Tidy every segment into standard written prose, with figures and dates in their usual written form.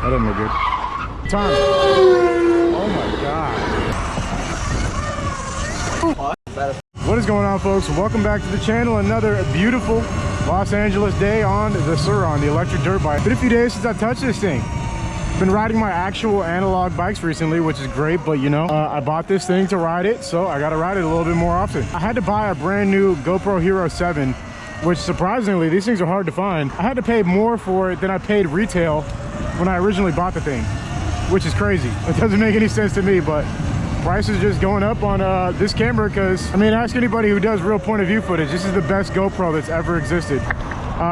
That doesn't look good. Time. Oh my God. What is going on, folks? Welcome back to the channel. Another beautiful Los Angeles day on the Sur-Ron, the electric dirt bike. Been a few days since I touched this thing. Been riding my actual analog bikes recently, which is great, but you know, I bought this thing to ride it, so I gotta ride it a little bit more often. I had to buy a brand new GoPro Hero 7, which surprisingly, these things are hard to find. I had to pay more for it than I paid retail when I originally bought the thing, which is crazy. It doesn't make any sense to me, but price is just going up on this camera because, I mean, ask anybody who does real point of view footage. This is the best GoPro that's ever existed.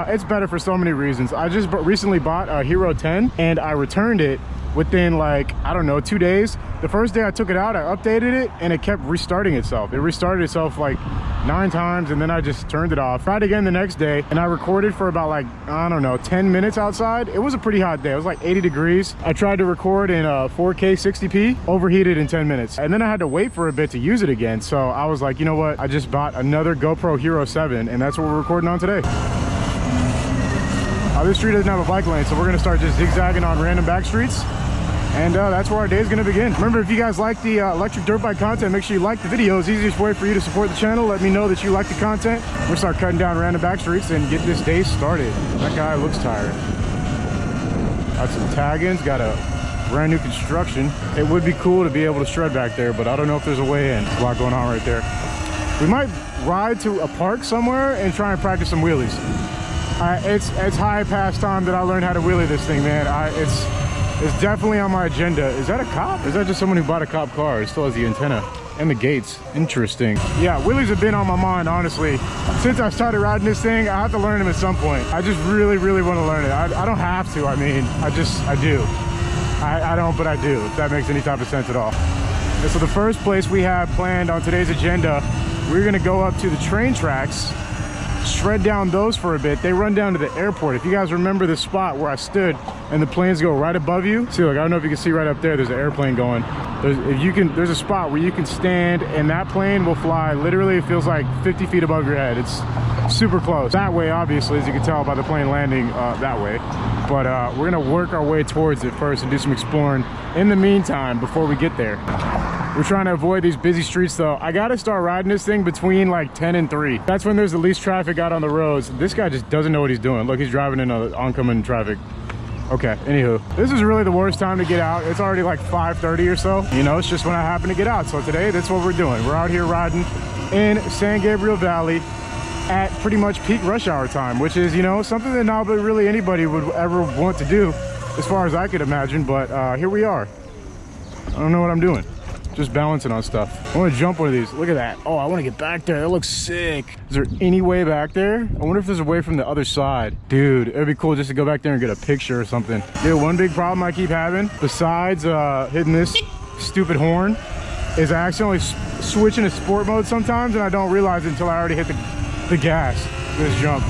It's better for so many reasons. I just recently bought a Hero 10 and I returned it within like, I don't know, 2 days. The first day I took it out, I updated it and it kept restarting itself. It restarted itself like 9 times and then I just turned it off. Tried again the next day and I recorded for about like, I don't know, 10 minutes outside. It was a pretty hot day. It was like 80 degrees. I tried to record in 4K 60p, overheated in 10 minutes. And then I had to wait for a bit to use it again. So I was like, you know what? I just bought another GoPro Hero 7 and that's what we're recording on today. This street doesn't have a bike lane, so we're gonna start just zigzagging on random back streets. And that's where our day is gonna begin. Remember, if you guys like the electric dirt bike content, make sure you like the video. It's the easiest way for you to support the channel. Let me know that you like the content. We'll start cutting down random back streets and get this day started. That guy looks tired. Got some tag-ins, got a brand new construction. It would be cool to be able to shred back there, but I don't know if there's a way in. There's a lot going on right there. We might ride to a park somewhere and try and practice some wheelies. It's high past time that I learned how to wheelie this thing, man. It's definitely on my agenda. Is that a cop? Or is that just someone who bought a cop car? It still has the antenna and the gates. Interesting. Yeah, wheelies have been on my mind, honestly. Since I started riding this thing, I have to learn them at some point. I just really, really want to learn it. I don't have to, I mean, I do. I don't, but I do, if that makes any type of sense at all. And so the first place we have planned on today's agenda, we're gonna go up to the train tracks, shred down those for a bit. They run down to the airport. If you guys remember the spot where I stood and the planes go right above you, see, like, I don't know if you can see right up there, there's an airplane going. There's a spot where you can stand and that plane will fly literally, it feels like 50 feet above your head. It's super close. That way, obviously, as you can tell by the plane landing that way. But we're gonna work our way towards it first and do some exploring in the meantime before we get there. We're trying to avoid these busy streets though. I gotta start riding this thing between like 10 and 3. That's when there's the least traffic out on the roads. This guy just doesn't know what he's doing. Look, he's driving in oncoming traffic. Okay, anywho, this is really the worst time to get out. It's already like 5:30 or so. You know, it's just when I happen to get out. So today, that's what we're doing. We're out here riding in San Gabriel Valley at pretty much peak rush hour time, which is, you know, something that not really anybody would ever want to do as far as I could imagine, but here we are. I don't know what I'm doing. Just balancing on stuff. I want to jump one of these. Look at that. Oh, I want to get back there. That looks sick. Is there any way back there? I wonder if there's a way from the other side. Dude, it'd be cool just to go back there and get a picture or something. Dude, one big problem I keep having, besides hitting this stupid horn, is I accidentally switch into sport mode sometimes and I don't realize it until I already hit the gas. This jump.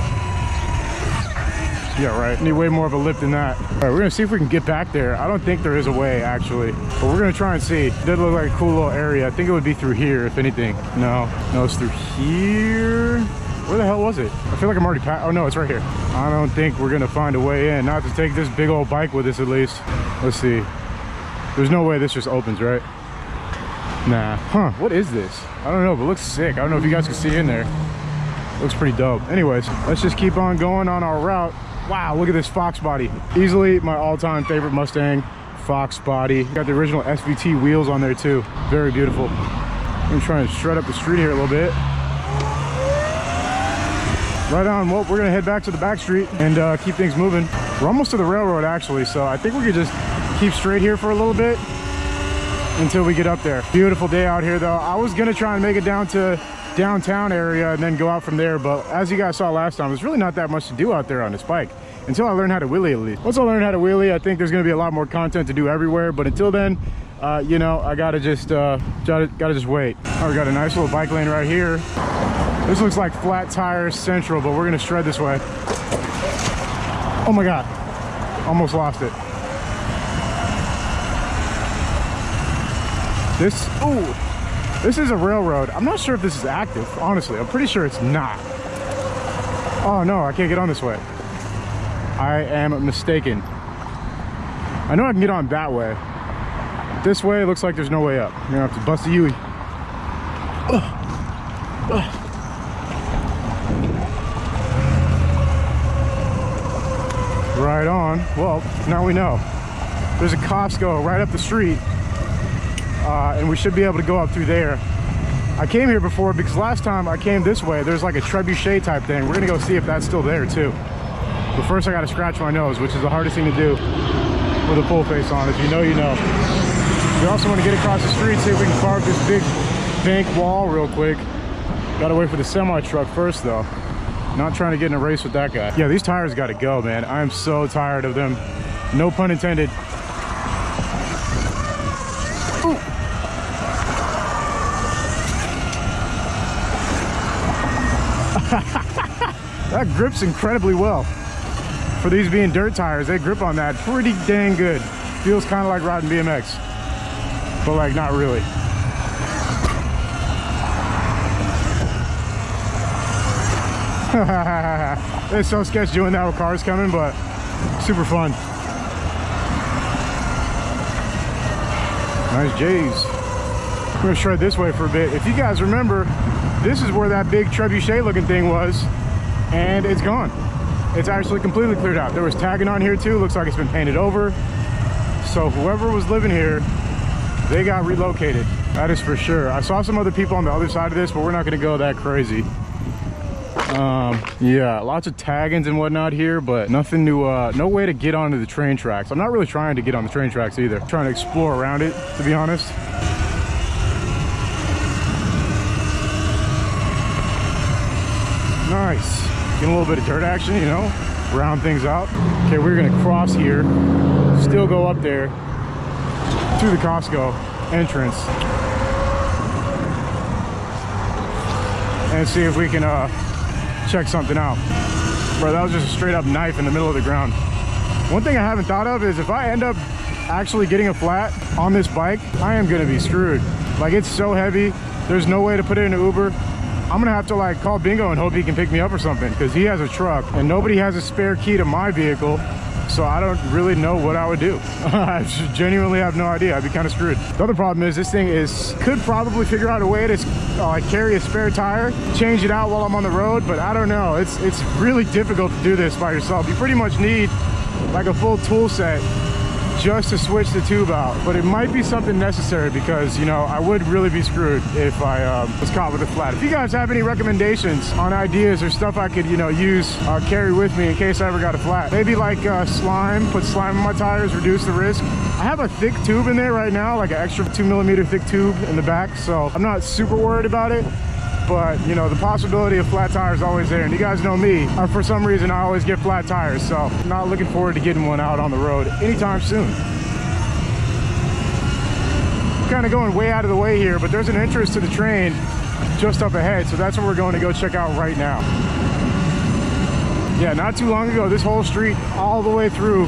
Yeah, right. Need way more of a lip than that. All right, we're gonna see if we can get back there. I don't think there is a way, actually, but we're gonna try and see. It did look like a cool little area. I think it would be through here, if anything. No, it's through here. Where the hell was it? I feel like I'm already past. Oh no, it's right here. I don't think we're gonna find a way in. Not to take this big old bike with us, at least. Let's see. There's no way this just opens, right? Nah. Huh, what is this? I don't know, but it looks sick. I don't know if you guys can see in there. Looks pretty dope. Anyways, let's just keep on going on our route. Wow, look at this Fox body. Easily my all-time favorite Mustang, Fox body. Got the original SVT wheels on there too. Very beautiful. I'm gonna try and shred up the street here a little bit. Right on. Well, we're gonna head back to the back street and keep things moving. We're almost to the railroad actually, so I think we could just keep straight here for a little bit until we get up there. Beautiful day out here though. I was gonna try and make it down to downtown area and then go out from there, but as you guys saw last time, there's really not that much to do out there on this bike until I learn how to wheelie, at least. Once I learn how to wheelie, I think there's going to be a lot more content to do everywhere, but until then, you know, I gotta just wait. Oh, we got a nice little bike lane right here. This looks like flat tires central, but we're gonna shred this way. Oh my god, almost lost it. This is a railroad. I'm not sure if this is active, honestly. I'm pretty sure it's not. Oh no, I can't get on this way. I am mistaken. I know I can get on that way. This way, it looks like there's no way up. I'm gonna have to bust a U-ey. Right on. Well, now we know. There's a Costco right up the street, and we should be able to go up through there. I came here before because last time I came this way, there's like a trebuchet type thing. We're gonna go see if that's still there too. But first I gotta scratch my nose, which is the hardest thing to do with a full face on. If you know, you know. We also want to get across the street, see if we can carve this big bank wall real quick. Gotta wait for the semi-truck first though. Not trying to get in a race with that guy. Yeah, these tires gotta go, man. I am so tired of them. No pun intended. Ooh. That grips incredibly well. For these being dirt tires, they grip on that pretty dang good. Feels kind of like riding BMX, but like not really. It's so sketchy doing that with cars coming, but super fun. Nice J's. I'm gonna shred this way for a bit. If you guys remember, this is where that big trebuchet looking thing was, and it's gone. It's actually completely cleared out. There was tagging on here too. Looks like it's been painted over. So whoever was living here, they got relocated. That is for sure. I saw some other people on the other side of this, but we're not gonna go that crazy. Yeah, lots of taggings and whatnot here, but nothing to, no way to get onto the train tracks. I'm not really trying to get on the train tracks either. I'm trying to explore around it, to be honest. Nice. Getting a little bit of dirt action, you know, round things out. Okay, we're gonna cross here, still go up there to the Costco entrance and see if we can check something out. Bro, that was just a straight up knife in the middle of the ground. One thing I haven't thought of is if I end up actually getting a flat on this bike, I am gonna be screwed. Like, it's so heavy, there's no way to put it in an Uber. I'm gonna have to like call Bingo and hope he can pick me up or something, because he has a truck and nobody has a spare key to my vehicle. So I don't really know what I would do. I genuinely have no idea. I'd be kind of screwed. The other problem is this thing could probably figure out a way to like carry a spare tire, change it out while I'm on the road, but I don't know. It's really difficult to do this by yourself. You pretty much need like a full tool set just to switch the tube out, but it might be something necessary because, you know, I would really be screwed if I was caught with a flat. If you guys have any recommendations on ideas or stuff I could, you know, use, carry with me in case I ever got a flat, maybe like slime, put slime in my tires, reduce the risk. I have a thick tube in there right now, like an extra 2mm thick tube in the back, so I'm not super worried about it. But, you know, the possibility of flat tires is always there. And you guys know me, for some reason, I always get flat tires. So I'm not looking forward to getting one out on the road anytime soon. Kind of going way out of the way here, but there's an entrance to the train just up ahead. So that's what we're going to go check out right now. Yeah, not too long ago, this whole street all the way through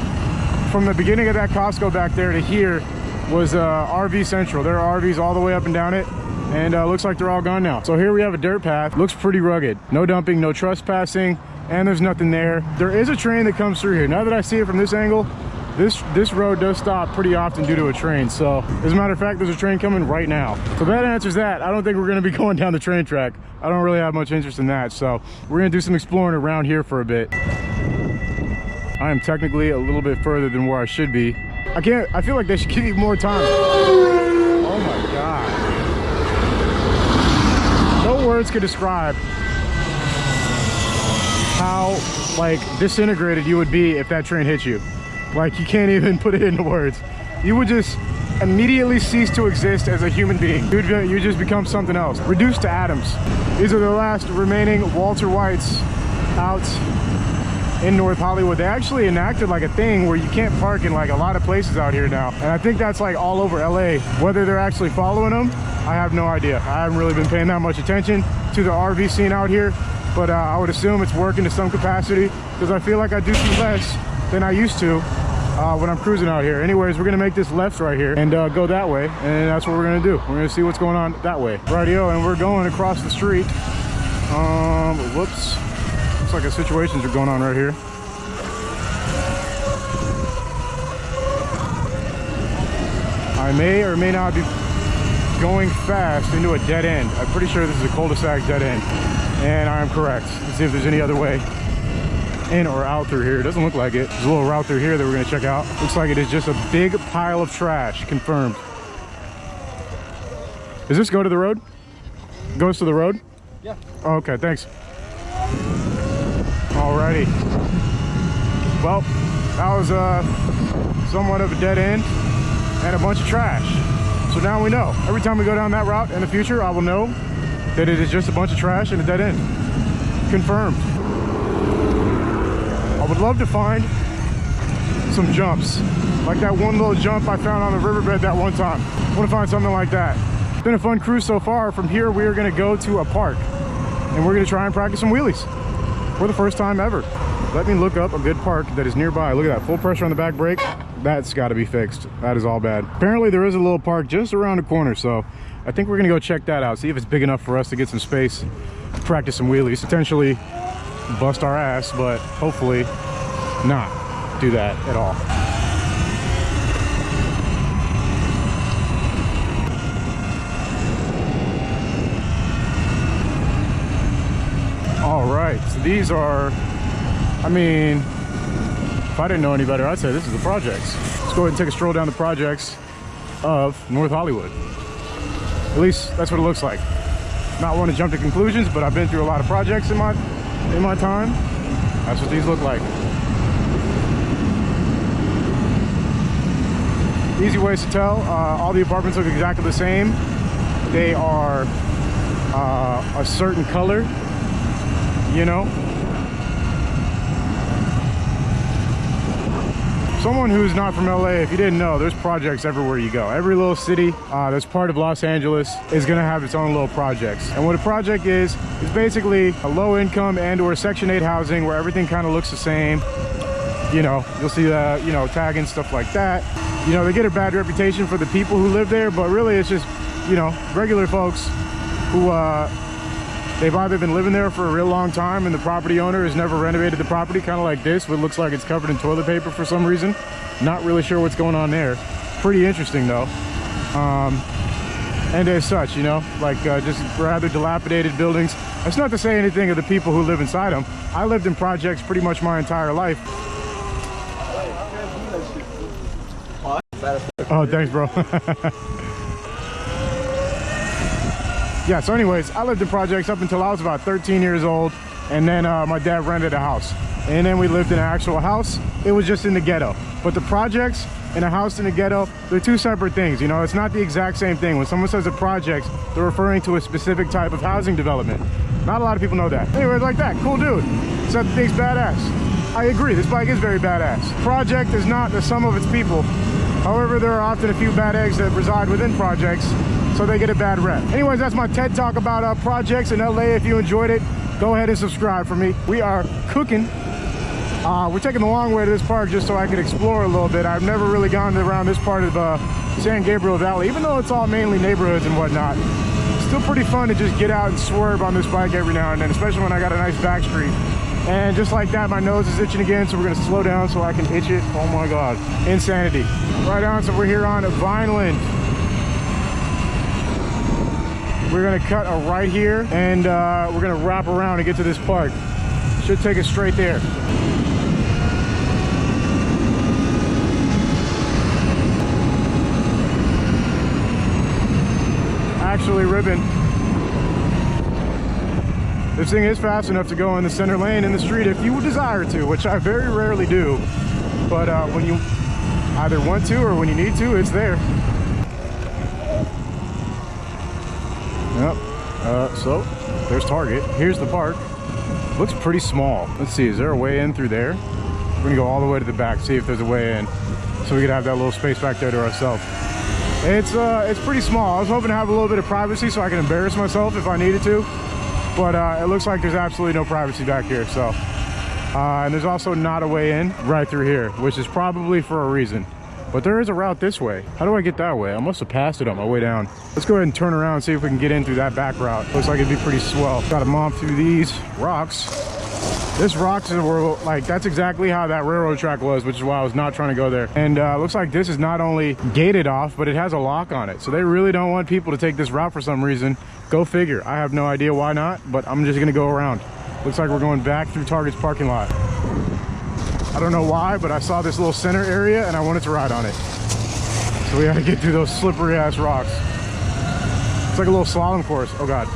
from the beginning of that Costco back there to here was RV Central. There are RVs all the way up and down it. And looks like they're all gone now. So here we have a dirt path. Looks pretty rugged. No dumping, no trespassing, and there's nothing there. There is a train that comes through here. Now that I see it from this angle, this road does stop pretty often due to a train. So as a matter of fact, there's a train coming right now. So that answers that. I don't think we're gonna be going down the train track. I don't really have much interest in that. So we're gonna do some exploring around here for a bit. I am technically a little bit further than where I should be. I feel like they should give you more time. Oh my God. No words could describe how like disintegrated you would be if that train hit you. Like, you can't even put it into words. You would just immediately cease to exist as a human being. You just become something else, reduced to atoms. These are the last remaining Walter Whites out in North Hollywood. They actually enacted like a thing where you can't park in like a lot of places out here now, and I think that's like all over LA. Whether they're actually following them, I have no idea. I haven't really been paying that much attention to the RV scene out here, but I would assume it's working to some capacity because I feel like I do see less than I used to when I'm cruising out here. Anyways, we're gonna make this left right here and go that way, and that's what we're gonna do. We're gonna see what's going on that way. Rightio, and we're going across the street. Whoops. Looks like a situations are going on right here. I may or may not be going fast into a dead end. I'm pretty sure this is a cul-de-sac dead end, and I am correct. Let's see if there's any other way in or out through here. It doesn't look like it. There's a little route through here that we're gonna check out. Looks like it is just a big pile of trash. Confirmed. Does this go to the road? Goes to the road? Yeah. Oh, okay, thanks. Alrighty. Well, that was somewhat of a dead end and a bunch of trash. So now we know. Every time we go down that route in the future, I will know that it is just a bunch of trash and a dead end. Confirmed. I would love to find some jumps, like that one little jump I found on the riverbed that one time. I want to find something like that. It's been a fun cruise so far. From here, we are going to go to a park, and we're going to try and practice some wheelies for the first time ever. Let me look up a good park that is nearby. Look at that, full pressure on the back brake. That's got to be fixed. That is all bad. Apparently there is a little park just around the corner, so I think we're going to go check that out, see if it's big enough for us to get some space, practice some wheelies, potentially bust our ass, but hopefully not do that at all. All right, so these are, I mean, if I didn't know any better, I'd say this is the projects. Let's go ahead and take a stroll down the projects of North Hollywood. At least that's what it looks like. Not one to jump to conclusions, but I've been through a lot of projects in my time. That's what these look like. Easy ways to tell. All the apartments look exactly the same. They are a certain color, you know. Someone who's not from LA, if you didn't know, there's projects everywhere you go. Every little city that's part of Los Angeles is gonna have its own little projects. And what a project is basically a low income and or Section 8 housing where everything kind of looks the same. You know, you'll see the, you know, tagging, stuff like that. You know, they get a bad reputation for the people who live there, but really it's just, you know, regular folks who, they've either been living there for a real long time and the property owner has never renovated the property, kind of like this, but it looks like it's covered in toilet paper for some reason. Not really sure what's going on there. Pretty interesting though. And as such, you know, like just rather dilapidated buildings. That's not to say anything of the people who live inside them. I lived in projects pretty much my entire life. Oh, thanks, bro. Yeah, so anyways, I lived in projects up until I was about 13 years old, and then my dad rented a house, and then we lived in an actual house. It was just in the ghetto. But the projects and a house in the ghetto, they're two separate things. You know, it's not the exact same thing. When someone says a project, they're referring to a specific type of housing development. Not a lot of people know that. Anyways, like that, cool dude. Said the thing's badass. I agree, this bike is very badass. Project is not the sum of its people. However, there are often a few bad eggs that reside within projects, so they get a bad rep. Anyways, that's my TED Talk about projects in LA. If you enjoyed it, go ahead and subscribe for me. We are cooking. We're taking the long way to this park just so I can explore a little bit. I've never really gone around this part of San Gabriel Valley, even though it's all mainly neighborhoods and whatnot. It's still pretty fun to just get out and swerve on this bike every now and then, especially when I got a nice back street. And just like that, my nose is itching again, so we're gonna slow down so I can itch it. Oh my God, insanity. Right on, so we're here on Vineland. We're gonna cut a right here, and we're gonna wrap around and get to this park. Should take us straight there. Actually ribbon. This thing is fast enough to go in the center lane in the street if you desire to, which I very rarely do. But when you either want to or when you need to, it's there. Yep. So there's Target. Here's the park. Looks pretty small. Let's see, is there a way in through there? We're gonna go all the way to the back, see if there's a way in, so we could have that little space back there to ourselves. It's pretty small. I was hoping to have a little bit of privacy so I can embarrass myself if I needed to. But it looks like there's absolutely no privacy back here, so. And there's also not a way in right through here, which is probably for a reason. But there is a route this way. How do I get that way? I must have passed it on my way down. Let's go ahead and turn around and see if we can get in through that back route. Looks like it'd be pretty swell. Gotta mom through these rocks. This rocks were like, that's exactly how that railroad track was, which is why I was not trying to go there. And looks like this is not only gated off, but it has a lock on it. So they really don't want people to take this route for some reason. Go figure. I have no idea why not, but I'm just gonna go around. Looks like we're going back through Target's parking lot. I don't know why, but I saw this little center area and I wanted to ride on it. So we gotta get through those slippery ass rocks. It's like a little slalom course. Oh God.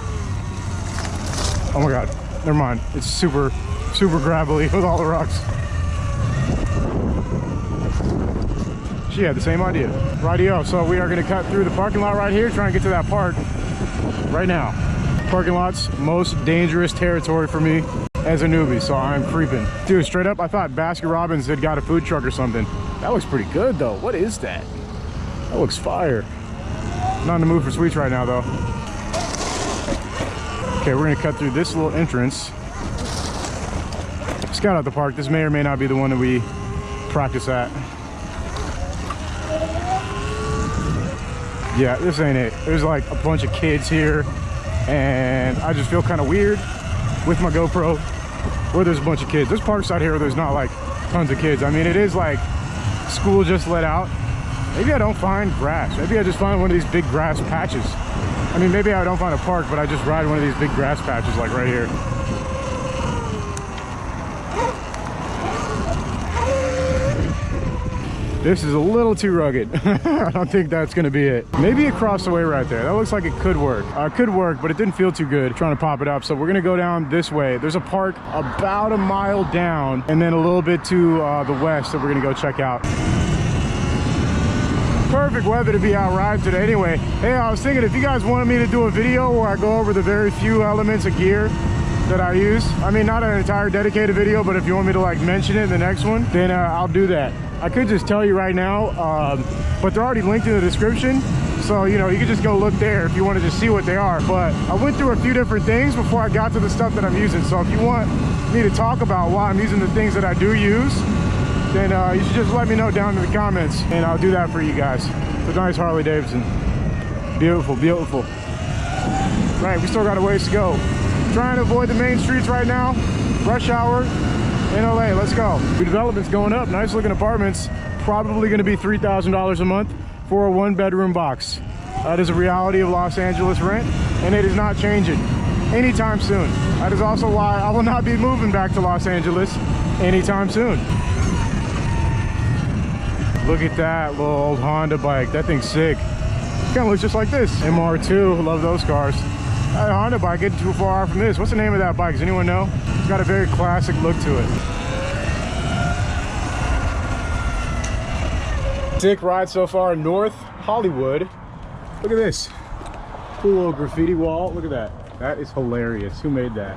Oh my God. Never mind. It's super gravelly with all the rocks. She had the same idea. Rightio. So we are gonna cut through the parking lot right here, try and get to that park right now. Parking lot's most dangerous territory for me as a newbie, so I'm creeping. Dude, straight up, I thought Baskin Robbins had got a food truck or something. That looks pretty good though. What is that? That looks fire. Not in the mood for sweets right now though. Okay, we're gonna cut through this little entrance. Scout out the park. This may or may not be the one that we practice at. Yeah, this ain't it. There's like a bunch of kids here, and I just feel kind of weird with my GoPro where there's a bunch of kids. There's parks out here where there's not like tons of kids. I mean, it is like school just let out. Maybe I don't find grass. Maybe I just find one of these big grass patches. I mean, maybe I don't find a park, but I just ride one of these big grass patches like right here. This is a little too rugged. I don't think that's gonna be it. Maybe across the way right there. That looks like it could work. Could work, but it didn't feel too good trying to pop it up. So we're gonna go down this way. There's a park about a mile down and then a little bit to the west that we're gonna go check out. Perfect weather to be out riding today. Anyway, hey, I was thinking if you guys wanted me to do a video where I go over the very few elements of gear that I use, I mean, not an entire dedicated video, but if you want me to like mention it in the next one, then I'll do that. I could just tell you right now, but they're already linked in the description. So, you know, you can just go look there if you want to just see what they are. But I went through a few different things before I got to the stuff that I'm using. So if you want me to talk about why I'm using the things that I do use, then you should just let me know down in the comments and I'll do that for you guys. It's a nice Harley Davidson. Beautiful, beautiful. Right, we still got a ways to go. Trying to avoid the main streets right now. Rush hour in LA, let's go. The development's going up, nice looking apartments. Probably gonna be $3,000 a month for a 1-bedroom box. That is a reality of Los Angeles rent, and it is not changing anytime soon. That is also why I will not be moving back to Los Angeles anytime soon. Look at that little old Honda bike. That thing's sick. Kind of looks just like this. MR2, love those cars. That Honda bike isn't too far from this. What's the name of that bike? Does anyone know? It's got a very classic look to it. Sick ride so far in North Hollywood. Look at this. Cool little graffiti wall. Look at that. That is hilarious. Who made that?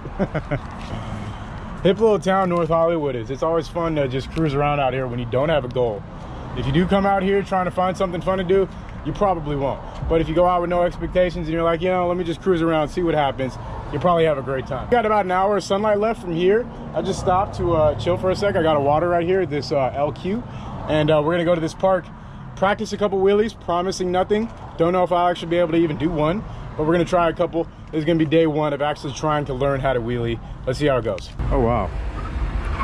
Hip little town North Hollywood is. It's always fun to just cruise around out here when you don't have a goal. If you do come out here trying to find something fun to do, you probably won't. But if you go out with no expectations and you're like, you know, let me just cruise around, see what happens, you'll probably have a great time. We got about an hour of sunlight left from here. I just stopped to chill for a sec. I got a water right here at this LQ. And we're gonna go to this park, practice a couple wheelies, promising nothing. Don't know if I'll actually be able to even do one, but we're gonna try a couple. This is gonna be day one of actually trying to learn how to wheelie. Let's see how it goes. Oh, wow.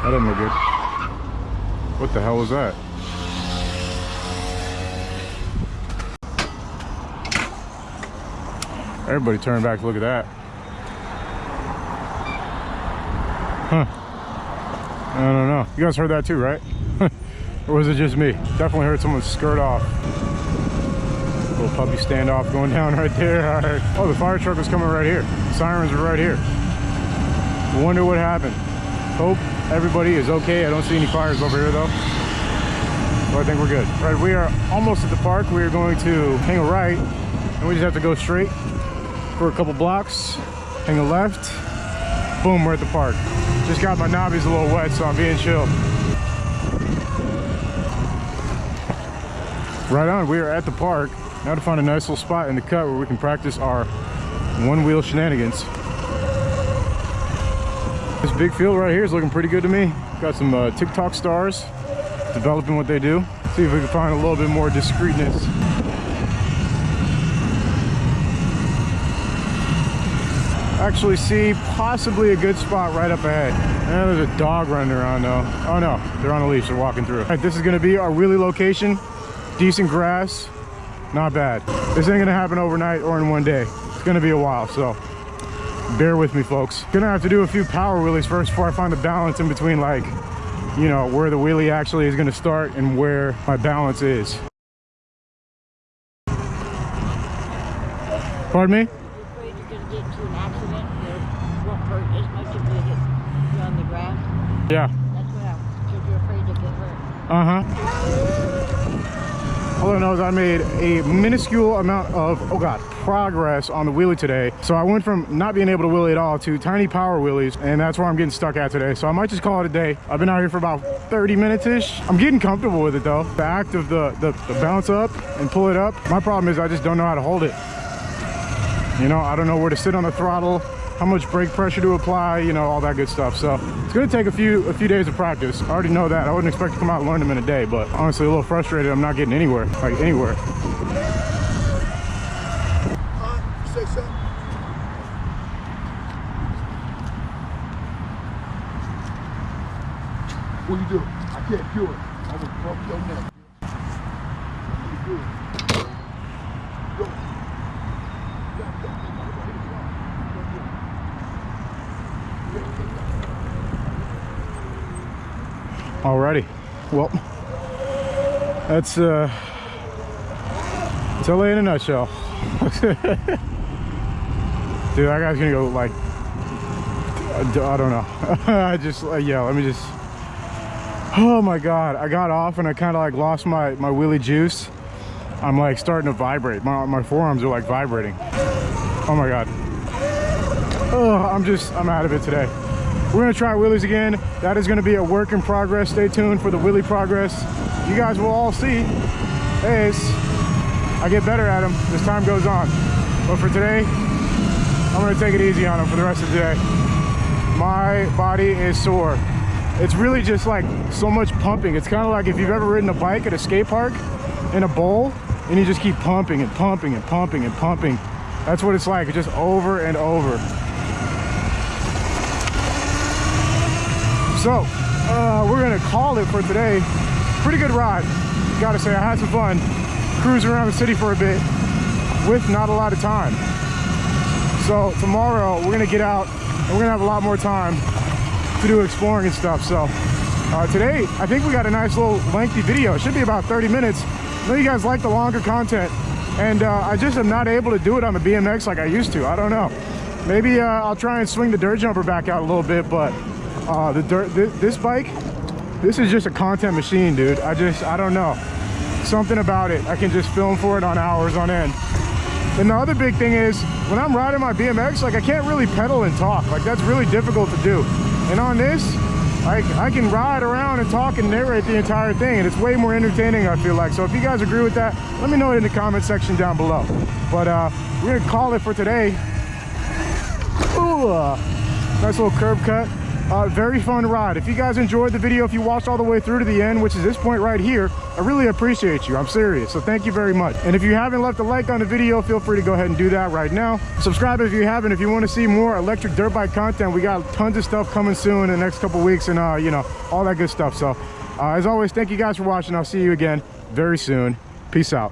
That doesn't look good. What the hell was that? Everybody turn back to look at that. Huh. I don't know. You guys heard that too, right? Or was it just me? Definitely heard someone skirt off. Little puppy standoff going down right there. All right. Oh, the fire truck was coming right here. Sirens are right here. Wonder what happened. Hope everybody is okay. I don't see any fires over here though. So I think we're good. All right, we are almost at the park. We are going to hang a right and we just have to go straight for a couple blocks, hang a left, boom, we're at the park. Just got my knobbies a little wet, so I'm being chill. Right on, we are at the park. Now to find a nice little spot in the cut where we can practice our one-wheel shenanigans. This big field right here is looking pretty good to me. Got some TikTok stars developing what they do. See if we can find a little bit more discreetness. actually see possibly a good spot right up ahead. And there's a dog running around though. Oh no, they're on a leash, they're walking through. All right, this is gonna be our wheelie location. Decent grass, not bad. This ain't gonna happen overnight or in one day. It's gonna be a while, so bear with me, folks. Gonna have to do a few power wheelies first before I find the balance in between, like, you know, where the wheelie actually is gonna start and where my balance is. Pardon me? You're afraid you're gonna get into an accident, you won't hurt as much if you're on the grass? Yeah. That's what happens, because you're afraid to get hurt. All I know is I made a minuscule amount of, oh God, progress on the wheelie today. So I went from not being able to wheelie at all to tiny power wheelies, and that's where I'm getting stuck at today. So I might just call it a day. I've been out here for about 30 minutes-ish. I'm getting comfortable with it though. The act of the bounce up and pull it up. My problem is I just don't know how to hold it. You know, I don't know where to sit on the throttle, how much brake pressure to apply, you know, all that good stuff. So it's gonna take a few days of practice. I already know that. I wouldn't expect to come out and learn them in a day, but honestly a little frustrated I'm not getting anywhere, like anywhere. Say something. What you do? I can't do it. I will broke your neck. What you do? Go. Alrighty, well, that's it's LA in a nutshell. Dude, that guy's gonna go like, I don't know. I just, yeah, let me just, oh my God. I got off and I kind of like lost my wheelie juice. I'm like starting to vibrate. My forearms are like vibrating. Oh my God. Oh, I'm out of it today. We're gonna try wheelies again. That is gonna be a work in progress. Stay tuned for the wheelie progress. You guys will all see as I get better at them as time goes on. But for today, I'm gonna take it easy on them for the rest of the day. My body is sore. It's really just like so much pumping. It's kind of like if you've ever ridden a bike at a skate park in a bowl and you just keep pumping and pumping and pumping and pumping. That's what it's like, it's just over and over. So, we're gonna call it for today. Pretty good ride. Gotta say, I had some fun cruising around the city for a bit with not a lot of time. So tomorrow we're gonna get out and we're gonna have a lot more time to do exploring and stuff. So today, I think we got a nice little lengthy video. It should be about 30 minutes. I know you guys like the longer content, and I just am not able to do it on the BMX like I used to. I don't know. Maybe I'll try and swing the dirt jumper back out a little bit, but this bike, this is just a content machine, dude. I don't know, something about it. I can just film for it on hours on end. And the other big thing is when I'm riding my BMX, like I can't really pedal and talk. Like that's really difficult to do. And on this, I can ride around and talk and narrate the entire thing, and it's way more entertaining, I feel like. So if you guys agree with that, let me know in the comment section down below. But we're gonna call it for today. Ooh, nice little curb cut. Very fun ride. If you guys enjoyed the video, if you watched all the way through to the end, which is this point right here, I really appreciate you. I'm serious. So thank you very much. And if you haven't left a like on the video, feel free to go ahead and do that right now. Subscribe if you haven't. If you want to see more electric dirt bike content, we got tons of stuff coming soon in the next couple weeks, and you know, all that good stuff. So as always, thank you guys for watching. I'll see you again very soon. Peace out.